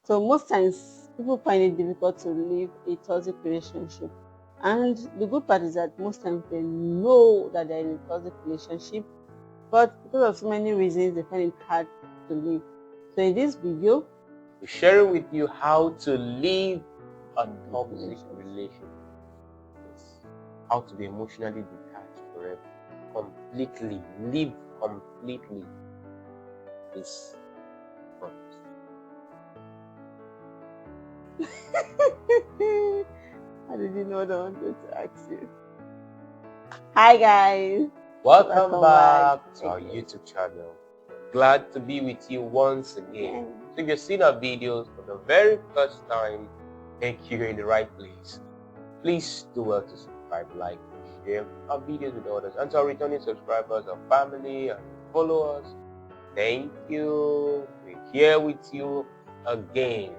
So most times people find it difficult to leave a toxic relationship. And the good part is that most times they know that they're in a toxic relationship, but because of so many reasons they find it hard to leave. So in this video, We're sharing with you how to leave a toxic relationship. Yes. How to be emotionally detached forever. Completely. Live completely. This promise. how did you know what I wanted to ask you? Hi guys. Welcome back to our again. YouTube channel. Glad to be with you once again. So if you've seen our videos for the very first time, thank you, you're in the right place. Please do well to subscribe, like, and share our videos with others. And to our returning subscribers, our family, and followers, thank you. We're here with you again.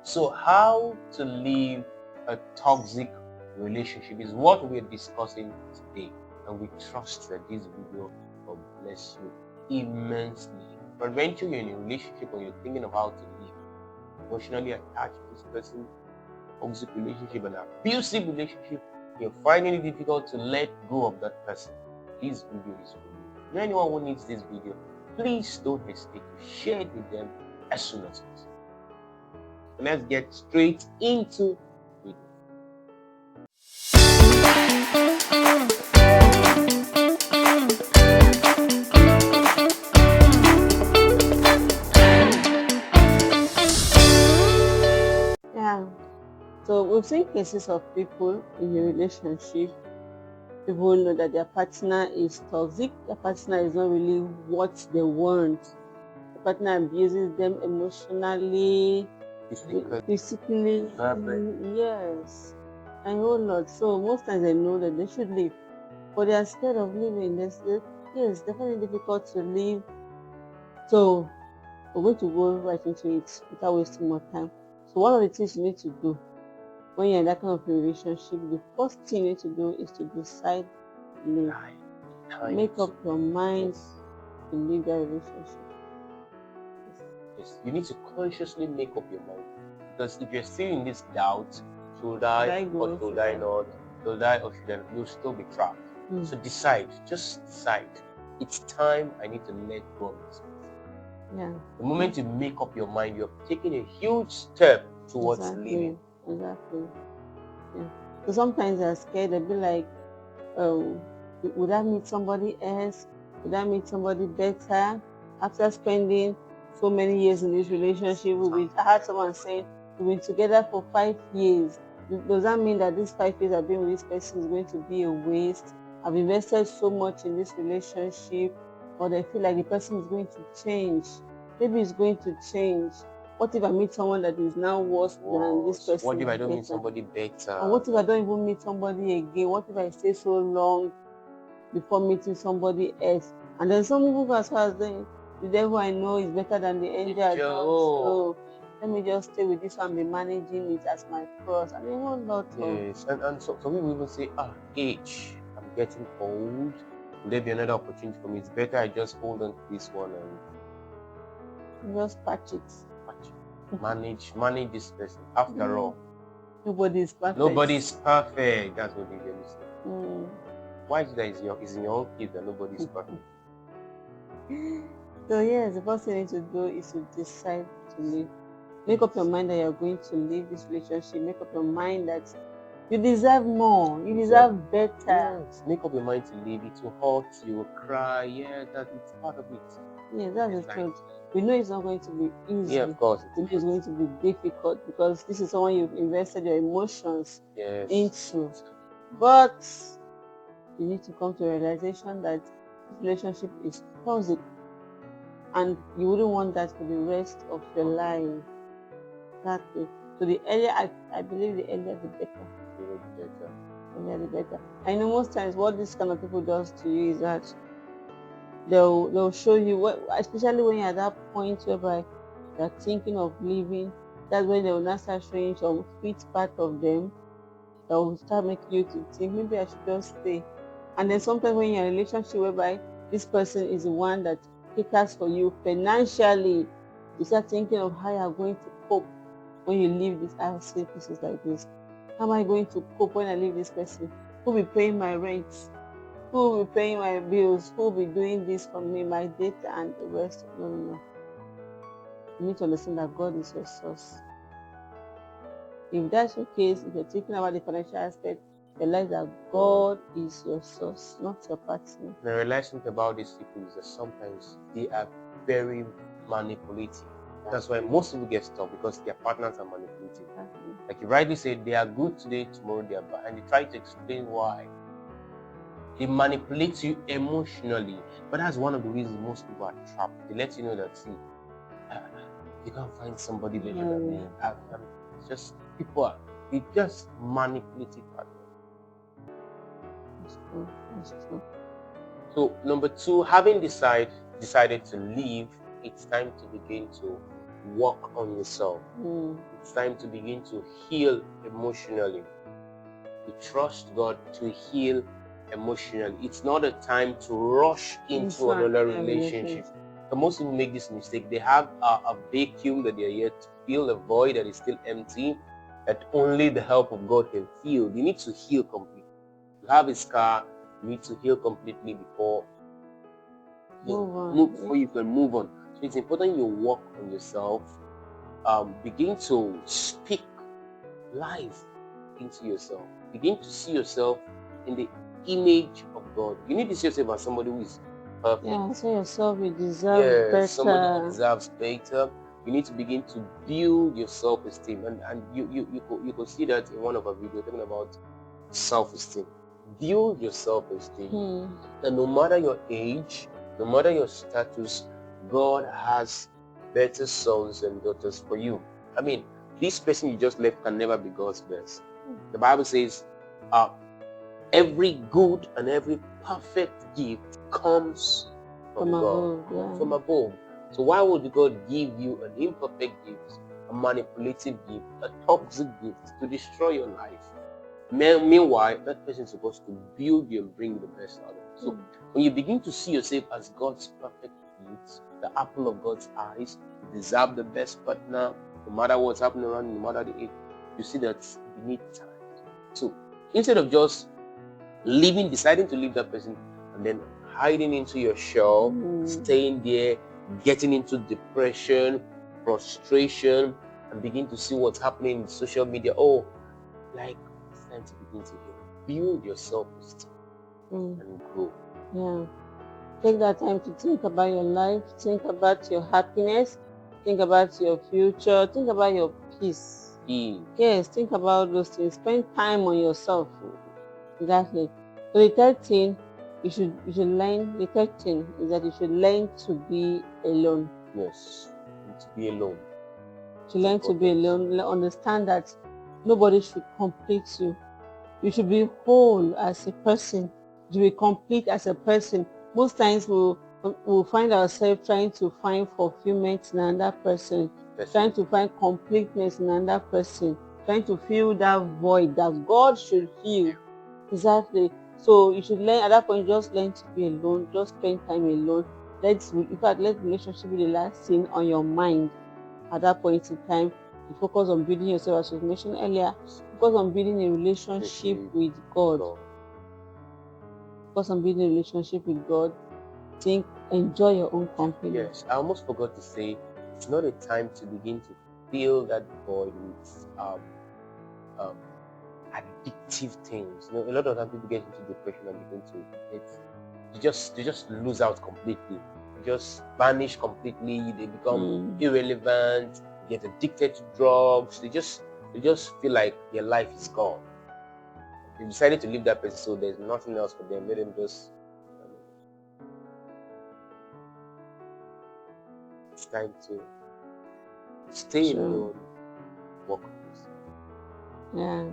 So how to leave a toxic relationship is what we're discussing today. And we trust that this video will bless you immensely. Peradventure you're in a relationship or you're thinking of how to leave, emotionally attached to this person, toxic relationship, an abusive relationship, you're finding it difficult to let go of that person, this video is for you. If anyone who needs this video, please don't hesitate to share it with them as soon as possible. So let's get straight into it. Yeah. So we've seen cases of people in a relationship. People know that their partner is toxic. Their partner is not really what they want. The partner abuses them emotionally, physically. Yes, and a whole lot. So most times they know that they should leave, but they are scared of leaving. Yes, definitely difficult to leave. So we're going to go right into it without wasting more time. So one of the things you need to do when you're in that kind of relationship, the first thing you need to do is to decide to leave. Make up your mind to leave that relationship. Yes, you need to consciously make up your mind. Because if you're still in this doubt, should I or should I not, should I or should I not, you'll still be trapped. So decide, just decide. It's time I need to let go of this person. Yeah. The moment you make up your mind, you're taking a huge step towards leaving. Exactly. Yeah. So sometimes they're scared. They'll be like, "Oh, would I meet somebody else? Would I meet somebody better?" After spending so many years in this relationship, I had someone saying, "We've been together for 5 years. Does that mean that these 5 years I've been with this person is going to be a waste? I've invested so much in this relationship," or they feel like the person is going to change. Maybe it's going to change. What if I meet someone that is now worse than this person? What if I don't meet somebody better? And what if I don't even meet somebody again? What if I stay so long before meeting somebody else? And then some people go as far as saying, the devil I know is better than the angel. So let me just stay with this one and be managing it as my cross. And a whole lot of... Yes, and so some people even say, age, I'm getting old. Will there be another opportunity for me? It's better I just hold on to this one and just patch it. Manage this person. After all, nobody is perfect. Nobody is perfect. That's what they say. Why is that? Is in your own case that nobody is perfect? So yes, the first thing you need to do is to decide to leave. Make up your mind that you're going to leave this relationship. Make up your mind that you deserve more. You deserve better. Yes. Make up your mind to leave. It will hurt. You will cry. Yeah, it's part of it. Yeah, that's the truth. We know it's not going to be easy. Yeah, of course. We know it's going to be difficult because this is someone you've invested your emotions into. But you need to come to a realization that this relationship is toxic, and you wouldn't want that for the rest of your life. Exactly. So the earlier, I believe the earlier the better. The earlier the better. I know most times what this kind of people does to you is that they'll show you what, especially when you're at that point whereby you're thinking of leaving. That's when they will not start showing some sweet part of them that will start making you to think maybe I should just stay. And then sometimes when you're in a relationship whereby this person is the one that caters for you financially, you start thinking of how you're going to cope when you leave this? I've seen places like this. How am I going to cope when I leave this person? Who will be paying my rent? Who will be paying my bills? Who will be doing this for me, my data and the rest? No, no, no. You need to understand that God is your source. If that's your case, if you're thinking about the financial aspect, realize that God is your source, not your partner. The realizing about these people is that sometimes they are very manipulative. That's why most people get stuck, because their partners are manipulative. Like you rightly said, they are good today, tomorrow they are bad, and they try to explain why. They manipulate you emotionally, but that's one of the reasons most people are trapped. They let you know that, see, you can't find somebody better than me. It's just they just manipulative partners. That's true. So number 2, having decided to leave, it's time to begin to work on yourself. It's time to begin to heal emotionally. You trust God to heal emotionally. It's not a time to rush into another relationship. So most people make this mistake. They have a vacuum that they're yet to fill, a void that is still empty, that only the help of God can fill. You need to heal completely. You have a scar, you need to heal completely before you can move on. So it's important you work on yourself. Begin to speak life into yourself. Begin to see yourself in the image of God. You need to see yourself as somebody who is perfect. Yeah, see yourself, you deserve better. Somebody who deserves better. You need to begin to build your self-esteem. And you could see that in one of our videos talking about self-esteem. Build your self-esteem. And no matter your age, no matter your status, God has better sons and daughters for you. I mean, this person you just left can never be God's best. The Bible says, every good and every perfect gift comes from God, from above. So why would God give you an imperfect gift, a manipulative gift, a toxic gift to destroy your life? Meanwhile, that person is supposed to build you and bring the best out of you. So when you begin to see yourself as God's perfect gift, the apple of God's eyes, you deserve the best partner, no matter what's happening around you, no matter the age, you see that you need time. So instead of just deciding to leave that person and then hiding into your shell, staying there, getting into depression, frustration, and begin to see what's happening in social media. Oh, like, it's time to begin to heal. Build your self-esteem and grow. Yeah. Take that time to think about your life, think about your happiness, think about your future, think about your peace. Yes, think about those things. Spend time on yourself. Exactly. So the third thing you should learn, the third thing is that you should learn to be alone. Yes, to be alone. To learn to be alone, understand that nobody should complete you. You should be whole as a person. You should be complete as a person. Most times we'll find ourselves trying to find fulfillment in another person, trying to find completeness in another person, trying to fill that void that God should fill. Exactly. So you should learn at that point, just learn to be alone, just spend time alone. Let relationship be the last thing on your mind at that point in time. You focus on building yourself, as was mentioned earlier. Focus on building a relationship with God. Focus on building a relationship with God. Enjoy your own company. Yes, I almost forgot to say, it's not a time to begin to fill that void with addictive things. You know, a lot of times people get into depression and begin to they just lose out completely. They just vanish completely. They become irrelevant. They get addicted to drugs. They just feel like their life is gone. They decided to leave that person, so there's nothing else for them. Let them just. It's time to stay alone, work on yourself. Yeah.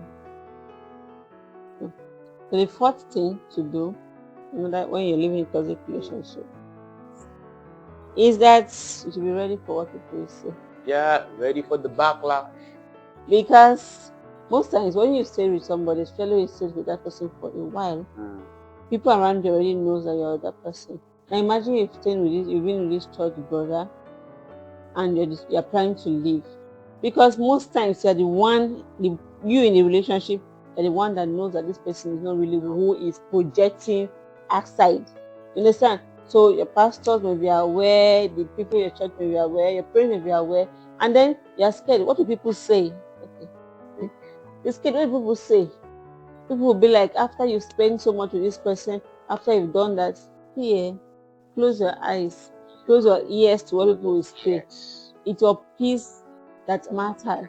So the fourth thing to do, that when you're living in a toxic relationship, is that you should be ready for what people will say. Yeah, ready for the backlash. Because most times when you stay with somebody, especially when you stay with that person for a while, people around you already knows that you're that person. Now imagine you've been with this church brother and you're planning to leave. Because most times you're the one, you in the relationship, you're the one that knows that this person is not really who is projecting outside. You understand? So your pastors may be aware, the people in your church may be aware, your parents may be aware, and then you're scared. What do people say? Okay. You're scared. What do people say? People will be like, after you spend so much with this person, after you've done that, here, close your eyes, close your ears to what people will say. Yes. It's your peace that matters.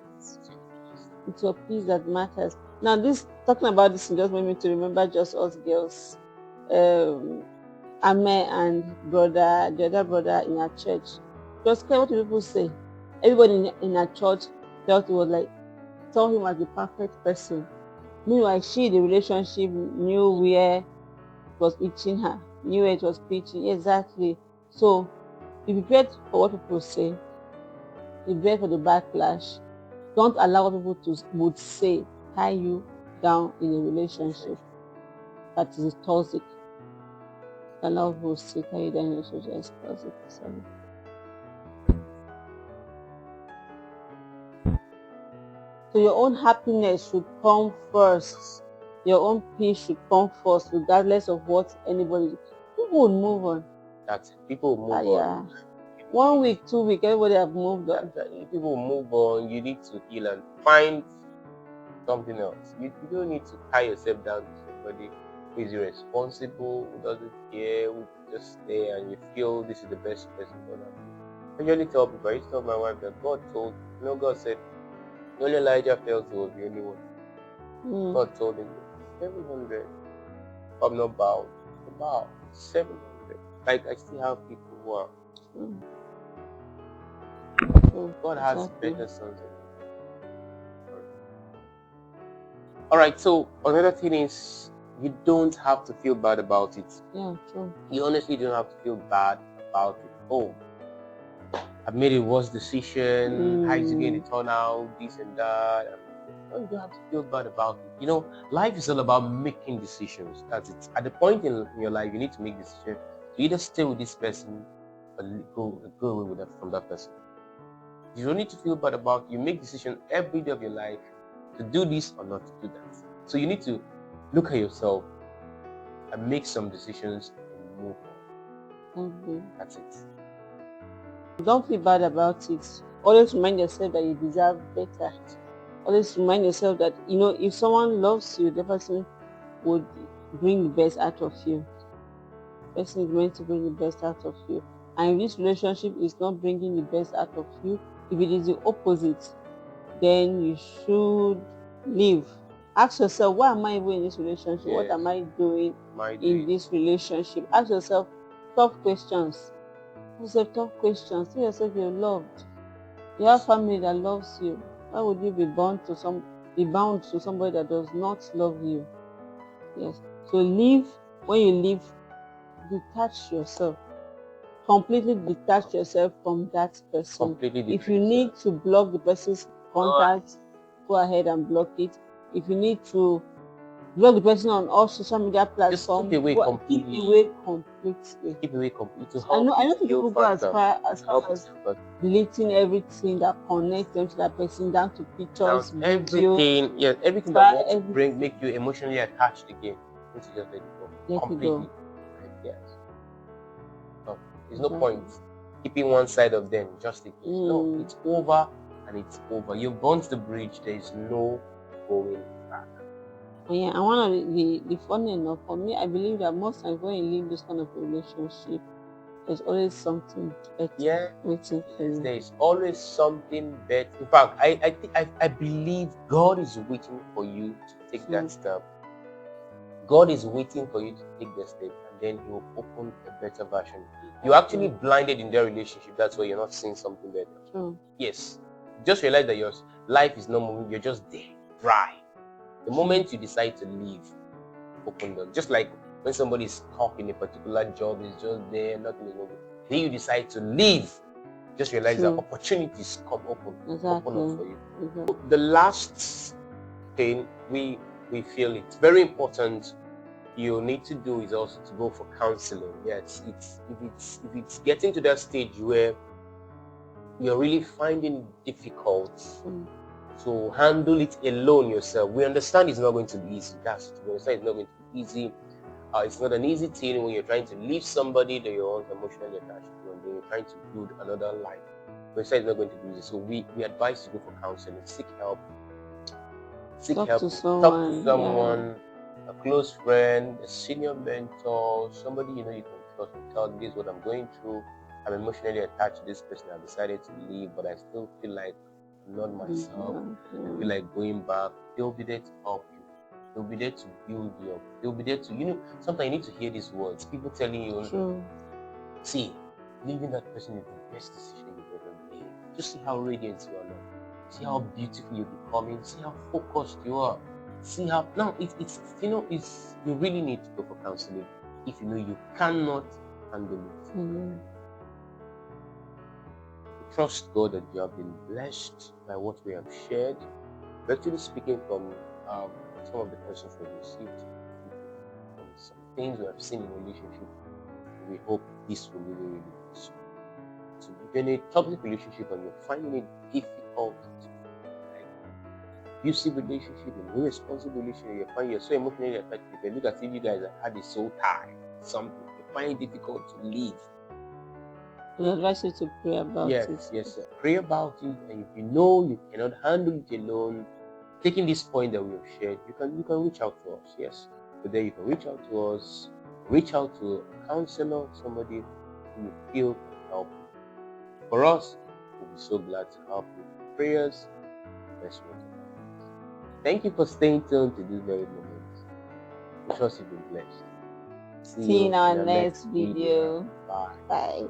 It's your peace that matters. Now, this talking about this just made me to remember just us girls. Ame and brother, the other brother in our church. Just care what do people say. Everybody in our church felt it was like saw him as the perfect person. Meanwhile, she, the relationship, knew where it was itching her, knew where it was pitching. Exactly. So be prepared for what people say. Be prepared for the backlash. Don't allow what people would say tie you down in a relationship that is toxic. Allow people to say tie you down in a relationship that is toxic. Sorry. So your own happiness should come first. Your own peace should come first, regardless of what anybody. People will move on. That's it. People move on. Yeah. 1 week, 2 weeks, everybody have moved on. People move on. You need to heal and find something else. You don't need to tie yourself down to somebody who is irresponsible, who doesn't care, who just stay and you feel this is the best person for that. I usually tell people, I used to tell my wife that God said, only Elijah felt he was the only one. God told him 700. I'm not bowed. About 700. Like I still have people who are. God has better sons than me. Alright, so another thing is you don't have to feel bad about it. Yeah, true. You honestly don't have to feel bad about it. Oh, I've made a worse decision. How is it going to turn out? This and that. You don't have to feel bad about it. You know, life is all about making decisions. That's it. At the point in your life, you need to make decisions to either stay with this person or go away with from that person. You don't need to feel bad about it. You make decisions every day of your life to do this or not to do that. So you need to look at yourself and make some decisions and move on. That's it. Don't feel bad about it. Always remind yourself that you deserve better. Always remind yourself that, you know, if someone loves you, the person would bring the best out of you. The person is meant to bring the best out of you. And if this relationship is not bringing the best out of you, if it is the opposite, then you should leave. Ask yourself, why am I even in this relationship? Yes. What am I doing in this relationship? Ask yourself tough questions. Ask yourself tough questions. Tell yourself you're loved. You have family that loves you. Why would you be bound to somebody that does not love you? Yes. So leave. When you leave, detach yourself. Completely detach yourself from that person. If you need to block the person's contact, go ahead and block it. If you need to block the person on all social media platforms, keep away completely. Keep away completely. I know people go as far as deleting everything that connects them to that person, down to pictures, everything. Yes, everything that wants to make you emotionally attached again. You need to just let it go. Completely. Yes. No, there's no point keeping one side of them just in case. No, it's over and it's over. You've burnt the bridge. There is no going back. Yeah, and one of the funny enough for me, I believe that most times when you leave this kind of relationship, there's always something better waiting for you. There's always something better. In fact, I believe God is waiting for you to take that step. God is waiting for you to take the step, and then He will open a better version. You're actually blinded in their relationship. That's why you're not seeing something better. Yes. Just realize that your life is not moving. You're just there, dry. The moment you decide to leave, open them. Just like when somebody is stuck in a particular job, is just there, nothing is moving. Then you decide to leave. Just realize that opportunities come open up for you. So the last thing we feel it's very important you need to do is also to go for counseling. Yes, if it's getting to that stage where you're really finding it difficult to handle it alone yourself. We understand it's not going to be easy. We understand it's not going to be easy. It's not an easy thing when you're trying to leave somebody that you're emotionally attached to, and then you're trying to build another life. We say it's not going to be easy. So we advise you to go for counseling, seek help. Talk to someone, a close friend, a senior mentor, somebody you can trust and tell this is what I'm going through. I'm emotionally attached to this person. I've decided to leave, but I still feel like I'm not myself. I feel like going back. They'll be there to help you. They'll be there to build you up. They'll be there to, sometimes you need to hear these words. People telling you, see, leaving that person is the best decision you've ever made. Just see how radiant you are now. See how beautiful you're becoming. See how focused you are. See how now it's you really need to go for counseling if you know you cannot handle it. Trust God that you have been blessed by what we have shared. We're actually speaking from some of the questions we've received, from some things we have seen in relationship. We hope this will really bless you. So if you're in a toxic relationship and you're finding it difficult, like abusive relationship, an irresponsible relationship, you find you're so emotionally attached, you can look at if you guys have had a soul tie, something, you find it difficult to leave. We advise you to pray about it. Yes, sir. Pray about it, and if you know you cannot handle it alone, taking this point that we have shared, you can reach out to us. Yes, but then you can reach out to us, reach out to a counselor, somebody who you feel can help you. For us, we'll be so glad to help you with prayers. Best way to help you. Thank you for staying tuned to this very moment. We trust you've been blessed. See you in our next video. Bye. Bye.